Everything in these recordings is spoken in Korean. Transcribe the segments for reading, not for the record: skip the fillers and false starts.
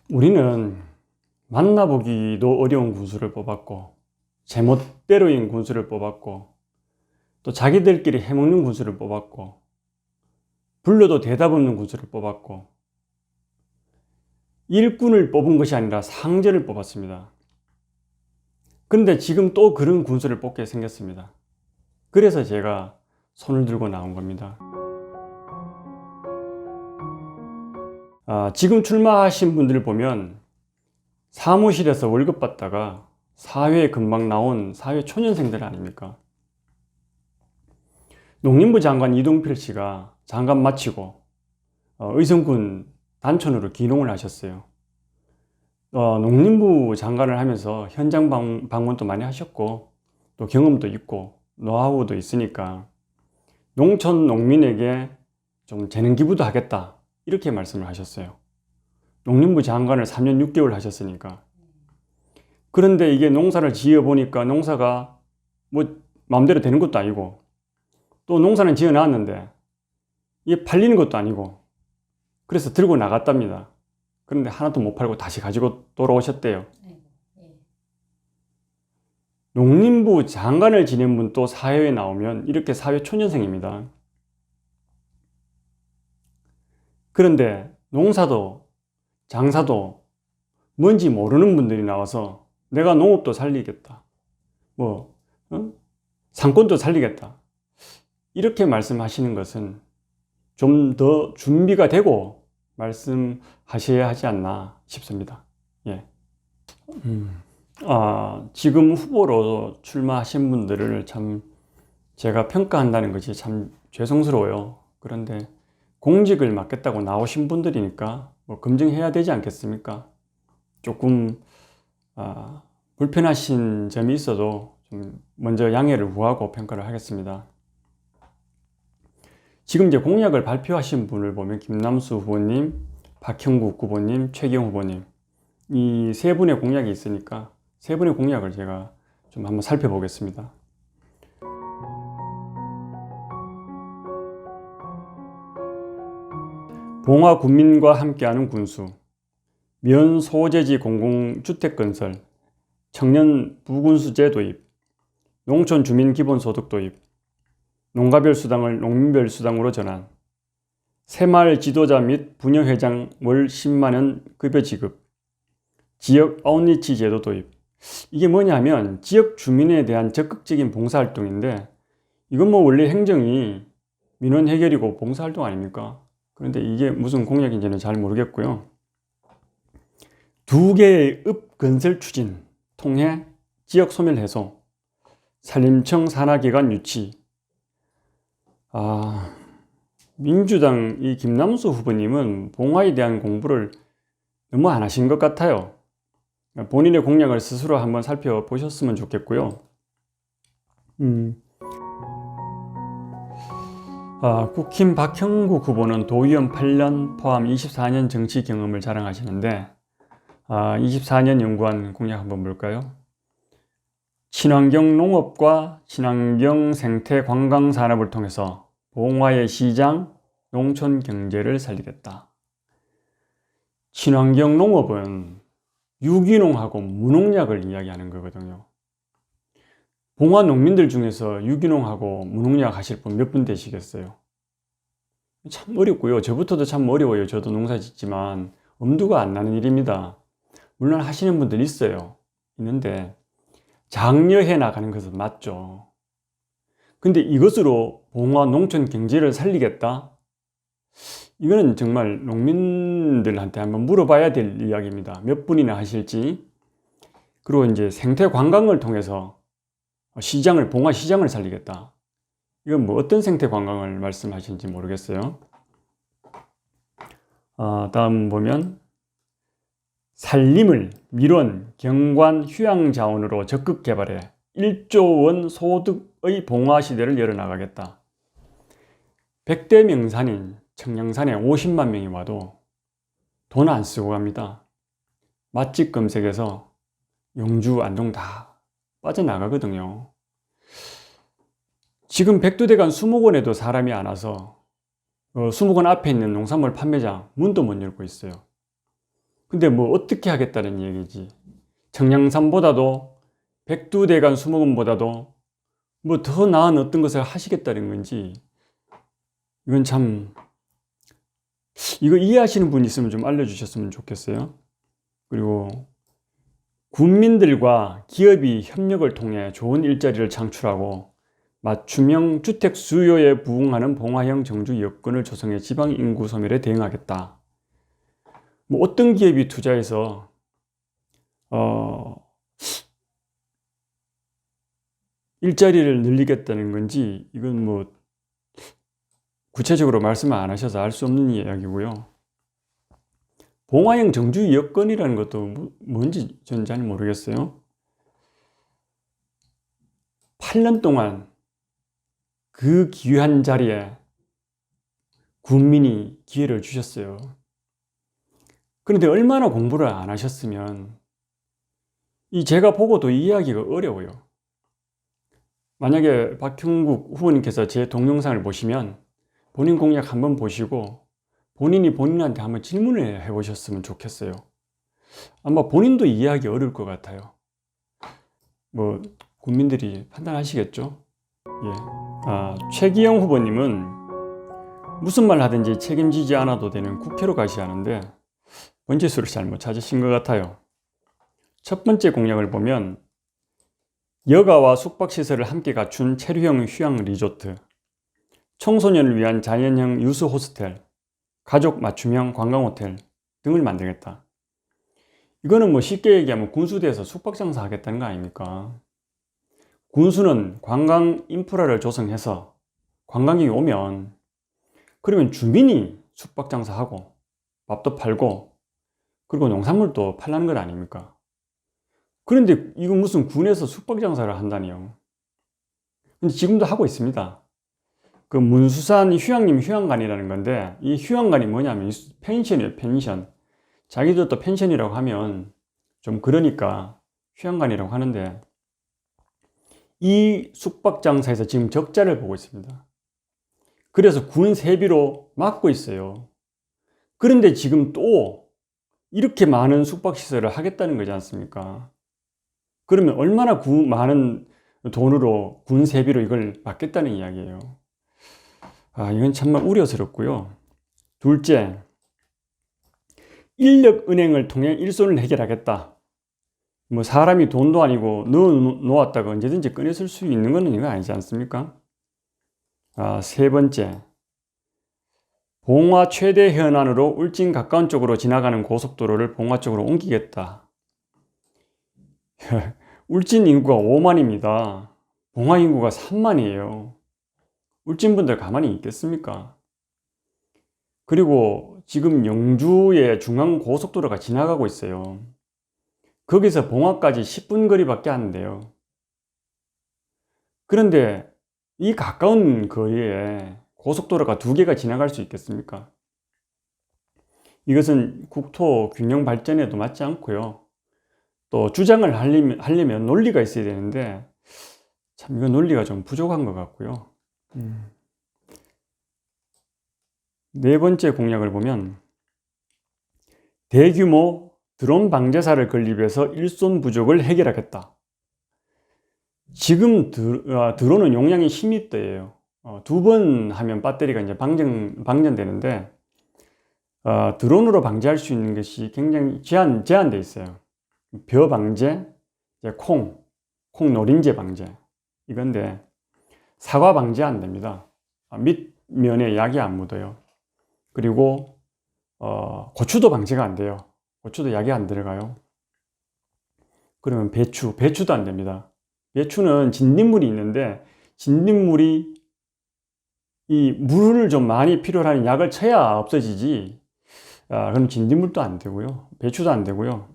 우리는 만나보기도 어려운 군수를 뽑았고, 제멋대로인 군수를 뽑았고, 또 자기들끼리 해먹는 군수를 뽑았고, 불러도 대답 없는 군수를 뽑았고, 일꾼을 뽑은 것이 아니라 상전을 뽑았습니다. 근데 지금 또 그런 군수를 뽑게 생겼습니다. 그래서 제가 손을 들고 나온 겁니다. 지금 출마하신 분들을 보면 사무실에서 월급 받다가 사회에 금방 나온 사회 초년생들 아닙니까? 농림부 장관 이동필 씨가 장관 마치고 의성군 단촌으로 귀농을 하셨어요. 농림부 장관을 하면서 현장 방문도 많이 하셨고, 또 경험도 있고 노하우도 있으니까 농촌 농민에게 좀 재능 기부도 하겠다, 이렇게 말씀을 하셨어요. 농림부 장관을 3년 6개월 하셨으니까. 그런데 이게 농사를 지어 보니까 농사가 뭐 마음대로 되는 것도 아니고, 또 농사는 지어 놨는데 이게 팔리는 것도 아니고, 그래서 들고 나갔답니다. 그런데 하나도 못 팔고 다시 가지고 돌아오셨대요. 농림부 장관을 지낸 분 또 사회에 나오면 이렇게 사회 초년생입니다. 그런데 농사도 장사도 뭔지 모르는 분들이 나와서 내가 농업도 살리겠다, 상권도 살리겠다, 이렇게 말씀하시는 것은 좀 더 준비가 되고 말씀하셔야 하지 않나 싶습니다. 예. 지금 후보로 출마하신 분들을 참 제가 평가한다는 것이 참 죄송스러워요. 그런데 공직을 맡겠다고 나오신 분들이니까 검증해야 되지 않겠습니까? 조금 불편하신 점이 있어도 좀 먼저 양해를 구하고 평가를 하겠습니다. 지금 이제 공약을 발표하신 분을 보면 김남수 후보님, 박형국 후보님, 최경 후보님, 이 세 분의 공약이 있으니까 세 분의 공약을 제가 좀 한번 살펴보겠습니다. 봉화 군민과 함께하는 군수, 면 소재지 공공주택 건설, 청년 부군수제 도입, 농촌 주민 기본소득 도입, 농가별 수당을 농민별 수당으로 전환, 새마을 지도자 및 부녀회장 월 10만원 급여 지급, 지역 아웃리치 제도 도입. 이게 뭐냐면 지역 주민에 대한 적극적인 봉사활동인데, 이건 뭐 원래 행정이 민원 해결이고 봉사활동 아닙니까? 그런데 이게 무슨 공약인지는 잘 모르겠고요. 2개의 읍 건설 추진 통해 지역 소멸 해소, 산림청 산하기관 유치. 민주당 이 김남수 후보님은 봉화에 대한 공부를 너무 안 하신 것 같아요. 본인의 공약을 스스로 한번 살펴보셨으면 좋겠고요. 국힘 박형국 후보는 도의원 8년 포함 24년 정치 경험을 자랑하시는데, 24년 연구한 공약 한번 볼까요? 친환경 농업과 친환경 생태 관광 산업을 통해서 봉화의 시장, 농촌 경제를 살리겠다. 친환경 농업은 유기농하고 무농약을 이야기하는 거거든요. 봉화 농민들 중에서 유기농하고 무농약 하실 분 몇 분 되시겠어요? 참 어렵고요. 저부터도 참 어려워요. 저도 농사 짓지만 엄두가 안 나는 일입니다. 물론 하시는 분들 있어요. 있는데 장려해 나가는 것은 맞죠. 근데 이것으로 봉화 농촌 경제를 살리겠다? 이거는 정말 농민들한테 한번 물어봐야 될 이야기입니다. 몇 분이나 하실지. 그리고 이제 생태 관광을 통해서 봉화 시장을 살리겠다. 이건 뭐 어떤 생태 관광을 말씀하시는지 모르겠어요. 다음 보면 산림을 밀원, 경관, 휴양 자원으로 적극 개발해 1조 원 소득의 봉화 시대를 열어나가겠다. 100대 명산인 청량산에 50만 명이 와도 돈 안 쓰고 갑니다. 맛집 검색에서 영주, 안동 다 빠져나가거든요. 지금 백두대간 수목원에도 사람이 안 와서 수목원 앞에 있는 농산물 판매장 문도 못 열고 있어요. 근데 뭐 어떻게 하겠다는 얘기지. 청량산보다도 백두대간 수목원보다도 뭐 더 나은 어떤 것을 하시겠다는 건지, 이건 참, 이거 이해하시는 분 있으면 좀 알려주셨으면 좋겠어요. 그리고 군민들과 기업이 협력을 통해 좋은 일자리를 창출하고 맞춤형 주택 수요에 부응하는 봉화형 정주 여건을 조성해 지방 인구 소멸에 대응하겠다. 뭐 어떤 기업이 투자해서 일자리를 늘리겠다는 건지, 이건 뭐 구체적으로 말씀을 안 하셔서 알 수 없는 이야기고요. 봉화형 정주 여건이라는 것도 뭔지 저는 잘 모르겠어요. 8년 동안 그 귀한 자리에 군민이 기회를 주셨어요. 그런데 얼마나 공부를 안 하셨으면, 제가 보고도 이해하기가 어려워요. 만약에 박형국 후보님께서 제 동영상을 보시면 본인 공약 한번 보시고 본인이 본인한테 한번 질문을 해보셨으면 좋겠어요. 아마 본인도 이해하기 어려울 것 같아요. 뭐 국민들이 판단하시겠죠? 예. 최기영 후보님은 무슨 말 하든지 책임지지 않아도 되는 국회로 가셔야 하는데 번지수를 잘못 찾으신 것 같아요. 첫 번째 공약을 보면 여가와 숙박시설을 함께 갖춘 체류형 휴양 리조트, 청소년을 위한 자연형 유수 호스텔, 가족 맞춤형 관광호텔 등을 만들겠다. 이거는 뭐 쉽게 얘기하면 군수대에서 숙박장사 하겠다는 거 아닙니까? 군수는 관광 인프라를 조성해서 관광객이 오면, 그러면 주민이 숙박장사하고 밥도 팔고 그리고 농산물도 팔라는 것 아닙니까? 그런데 이거 무슨 군에서 숙박장사를 한다니요. 근데 지금도 하고 있습니다. 그 문수산 휴양림 휴양관이라는 건데, 이 휴양관이 뭐냐면 펜션이에요. 펜션. 자기들도 펜션이라고 하면 좀 그러니까 휴양관이라고 하는데, 이 숙박장사에서 지금 적자를 보고 있습니다. 그래서 군 세비로 막고 있어요. 그런데 지금 또 이렇게 많은 숙박시설을 하겠다는 거지 않습니까? 그러면 얼마나 많은 돈으로 군 세비로 이걸 받겠다는 이야기예요. 이건 정말 우려스럽고요. 둘째, 인력은행을 통해 일손을 해결하겠다. 뭐 사람이 돈도 아니고 넣어 놓았다가 언제든지 꺼냈을 수 있는 건 이거 아니지 않습니까? 세 번째, 봉화 최대 현안으로 울진 가까운 쪽으로 지나가는 고속도로를 봉화 쪽으로 옮기겠다. 울진 인구가 5만입니다. 봉화 인구가 3만이에요. 울진 분들 가만히 있겠습니까? 그리고 지금 영주에 중앙 고속도로가 지나가고 있어요. 거기서 봉화까지 10분 거리밖에 안 돼요. 그런데 이 가까운 거리에 고속도로가 2개가 지나갈 수 있겠습니까? 이것은 국토 균형 발전에도 맞지 않고요. 또 주장을 하려면 논리가 있어야 되는데 참 이건 논리가 좀 부족한 것 같고요. 네 번째 공약을 보면 대규모 드론 방제사를 건립해서 일손 부족을 해결하겠다. 지금 드론은 용량이 10리터예요. 2번 하면 배터리가 이제 방전되는데 드론으로 방제할 수 있는 것이 굉장히 제한되어 있어요. 벼 방제, 콩 노린재 방제 이건데 사과 방제 안 됩니다. 밑면에 약이 안 묻어요. 그리고 고추도 방제가 안 돼요. 고추도 약이 안 들어가요. 그러면 배추도 안 됩니다. 배추는 진딧물이 있는데 진딧물이 이 물을 좀 많이 필요로 하는 약을 쳐야 없어지지. 그럼 진딧물도 안 되고요. 배추도 안 되고요.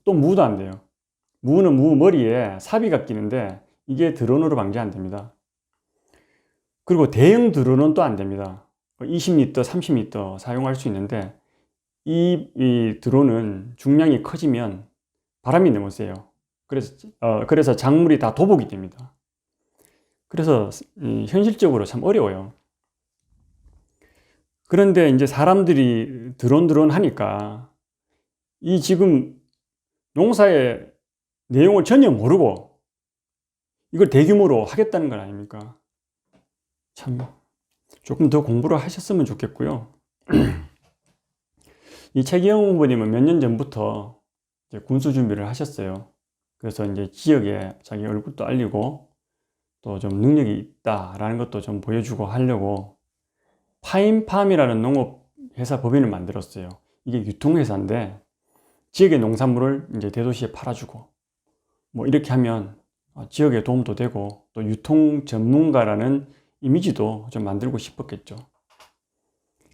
또 무도 안 돼요. 무는 무 머리에 삽이가 끼는데 이게 드론으로 방제 안 됩니다. 그리고 대형 드론은 또 안 됩니다. 20리터, 30리터 사용할 수 있는데 이 드론은 중량이 커지면 바람이 너무 세요. 그래서 작물이 다 도복이 됩니다. 그래서 현실적으로 참 어려워요. 그런데 이제 사람들이 드론 하니까 이 지금 농사의 내용을 전혀 모르고 이걸 대규모로 하겠다는 건 아닙니까? 참 조금 더 공부를 하셨으면 좋겠고요. 이 최기영 후보님은 몇 년 전부터 이제 군수 준비를 하셨어요. 그래서 이제 지역에 자기 얼굴도 알리고 또 좀 능력이 있다라는 것도 좀 보여주고 하려고 파인팜이라는 농업회사 법인을 만들었어요. 이게 유통회사인데 지역의 농산물을 이제 대도시에 팔아주고 뭐 이렇게 하면 지역에 도움도 되고 또 유통 전문가라는 이미지도 좀 만들고 싶었겠죠.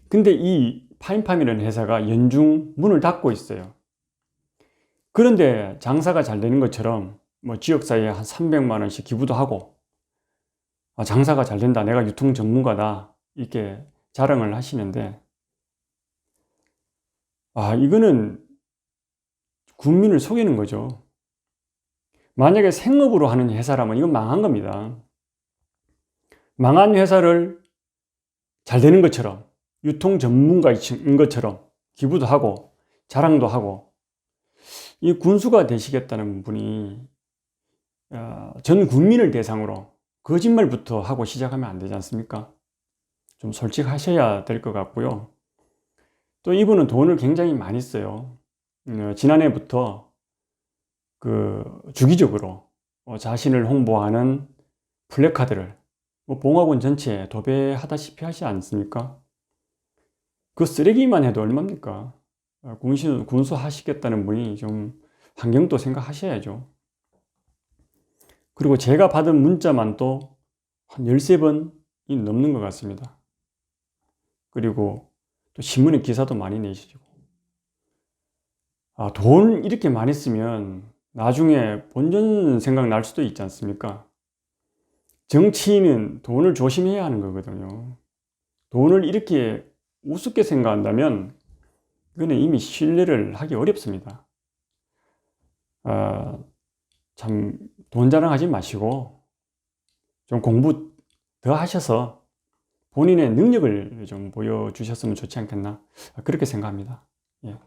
근데 이 파인팜이라는 회사가 연중 문을 닫고 있어요. 그런데 장사가 잘 되는 것처럼 뭐 지역사회에 한 300만 원씩 기부도 하고 장사가 잘 된다, 내가 유통 전문가다 이렇게 자랑을 하시는데 이거는 국민을 속이는 거죠. 만약에 생업으로 하는 회사라면 이건 망한 겁니다. 망한 회사를 잘 되는 것처럼 유통 전문가인 것처럼 기부도 하고 자랑도 하고 이 군수가 되시겠다는 분이 전 국민을 대상으로 거짓말부터 하고 시작하면 안 되지 않습니까? 좀 솔직하셔야 될 것 같고요. 또 이분은 돈을 굉장히 많이 써요. 지난해부터 주기적으로 자신을 홍보하는 플래카드를 봉화군 전체에 도배하다시피 하지 않습니까? 그 쓰레기만 해도 얼마입니까? 군수 하시겠다는 분이 좀 환경도 생각하셔야죠. 그리고 제가 받은 문자만 또 한 13번이 넘는 것 같습니다. 그리고 또 신문에 기사도 많이 내시고 돈 이렇게 많이 쓰면 나중에 본전 생각 날 수도 있지 않습니까? 정치인은 돈을 조심해야 하는 거거든요. 돈을 이렇게 우습게 생각한다면 이거는 이미 신뢰를 하기 어렵습니다. 참 돈 자랑하지 마시고 좀 공부 더 하셔서 본인의 능력을 좀 보여주셨으면 좋지 않겠나 그렇게 생각합니다. 예.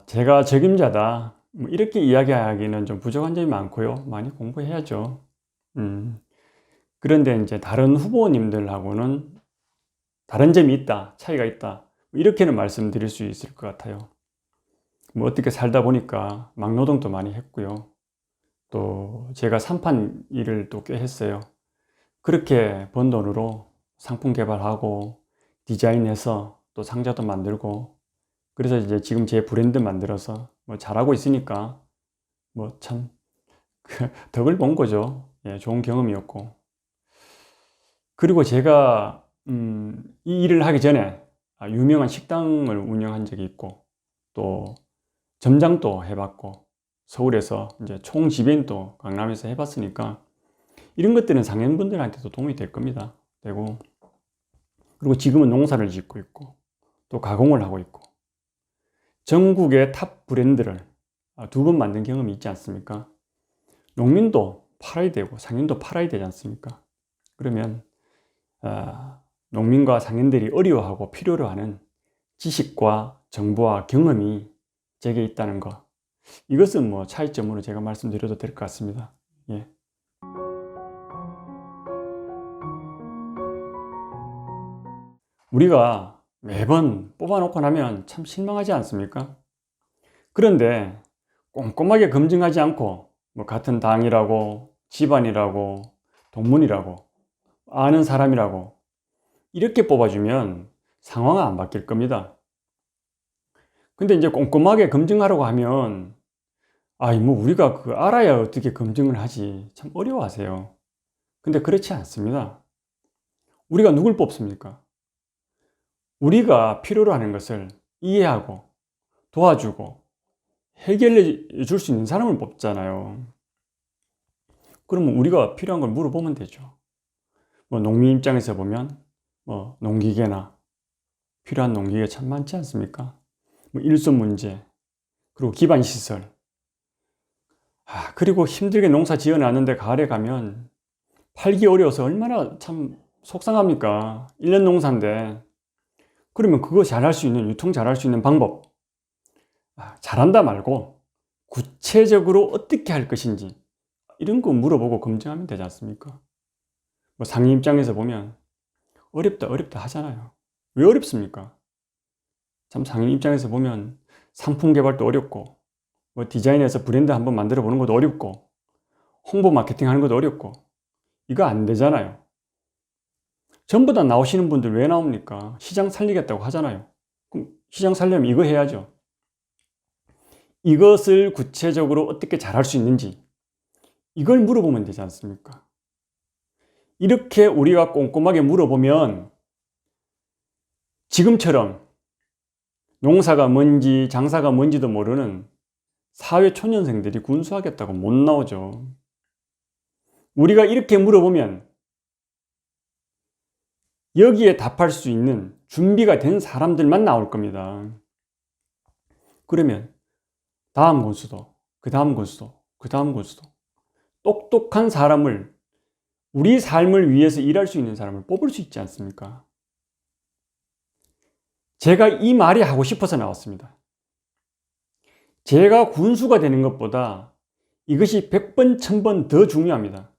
제가 적임자다 이렇게 이야기하기는 좀 부족한 점이 많고요. 많이 공부해야죠. 그런데 이제 다른 후보님들하고는 다른 점이 있다, 차이가 있다 이렇게는 말씀드릴 수 있을 것 같아요. 어떻게 살다 보니까 막노동도 많이 했고요. 또 제가 산판 일을 또 꽤 했어요. 그렇게 번 돈으로 상품 개발하고 디자인해서 또 상자도 만들고 그래서 이제 지금 제 브랜드 만들어서 잘하고 있으니까 참 덕을 본 거죠. 예, 좋은 경험이었고. 그리고 제가 이 일을 하기 전에 유명한 식당을 운영한 적이 있고 또 점장도 해봤고 서울에서 이제 총지배인도 강남에서 해봤으니까 이런 것들은 상인분들한테도 도움이 될 겁니다. 되고 그리고 지금은 농사를 짓고 있고 또 가공을 하고 있고 전국의 탑 브랜드를 2번 만든 경험이 있지 않습니까? 농민도 팔아야 되고 상인도 팔아야 되지 않습니까? 그러면 농민과 상인들이 어려워하고 필요로 하는 지식과 정보와 경험이 제게 있다는 것, 이것은 차이점으로 제가 말씀드려도 될 것 같습니다. 예. 우리가 매번 뽑아놓고 나면 참 실망하지 않습니까? 그런데 꼼꼼하게 검증하지 않고 같은 당이라고 집안이라고 동문이라고 아는 사람이라고 이렇게 뽑아주면 상황은 안 바뀔 겁니다. 근데 이제 꼼꼼하게 검증하려고 하면 우리가 알아야 어떻게 검증을 하지 참 어려워하세요. 근데 그렇지 않습니다. 우리가 누굴 뽑습니까? 우리가 필요로 하는 것을 이해하고 도와주고 해결해 줄 수 있는 사람을 뽑잖아요. 그러면 우리가 필요한 걸 물어보면 되죠. 농민 입장에서 보면 농기계나 필요한 농기계 참 많지 않습니까? 일손 문제, 그리고 기반 시설. 그리고 힘들게 농사 지어놨는데 가을에 가면 팔기 어려워서 얼마나 참 속상합니까? 1년 농사인데 그러면 그거 잘할 수 있는, 유통 잘할 수 있는 방법, 잘한다 말고 구체적으로 어떻게 할 것인지 이런 거 물어보고 검증하면 되지 않습니까? 뭐 상인 입장에서 보면 어렵다 하잖아요. 왜 어렵습니까? 참 상인 입장에서 보면 상품 개발도 어렵고, 뭐 디자인해서 브랜드 한번 만들어 보는 것도 어렵고, 홍보 마케팅 하는 것도 어렵고, 이거 안 되잖아요. 전부 다 나오시는 분들 왜 나옵니까? 시장 살리겠다고 하잖아요. 그럼 시장 살려면 이거 해야죠. 이것을 구체적으로 어떻게 잘할 수 있는지 이걸 물어보면 되지 않습니까? 이렇게 우리가 꼼꼼하게 물어보면 지금처럼 농사가 뭔지 장사가 뭔지도 모르는 사회 초년생들이 군수하겠다고 못 나오죠. 우리가 이렇게 물어보면 여기에 답할 수 있는 준비가 된 사람들만 나올 겁니다. 그러면 다음 군수도, 그 다음 군수도, 그 다음 군수도 똑똑한 사람을, 우리 삶을 위해서 일할 수 있는 사람을 뽑을 수 있지 않습니까? 제가 이 말이 하고 싶어서 나왔습니다. 제가 군수가 되는 것보다 이것이 100번, 1000번 더 중요합니다.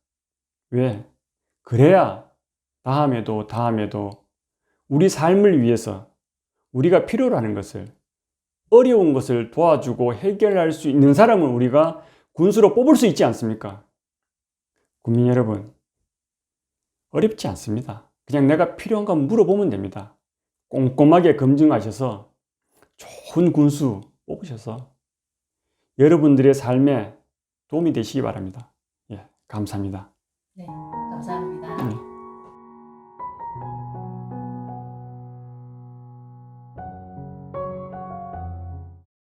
왜? 그래야 다음에도 우리 삶을 위해서 우리가 필요로 하는 것을, 어려운 것을 도와주고 해결할 수 있는 사람을 우리가 군수로 뽑을 수 있지 않습니까? 국민 여러분, 어렵지 않습니다. 그냥 내가 필요한 거 물어보면 됩니다. 꼼꼼하게 검증하셔서 좋은 군수 뽑으셔서 여러분들의 삶에 도움이 되시기 바랍니다. 예, 감사합니다. 네, 감사합니다. 네.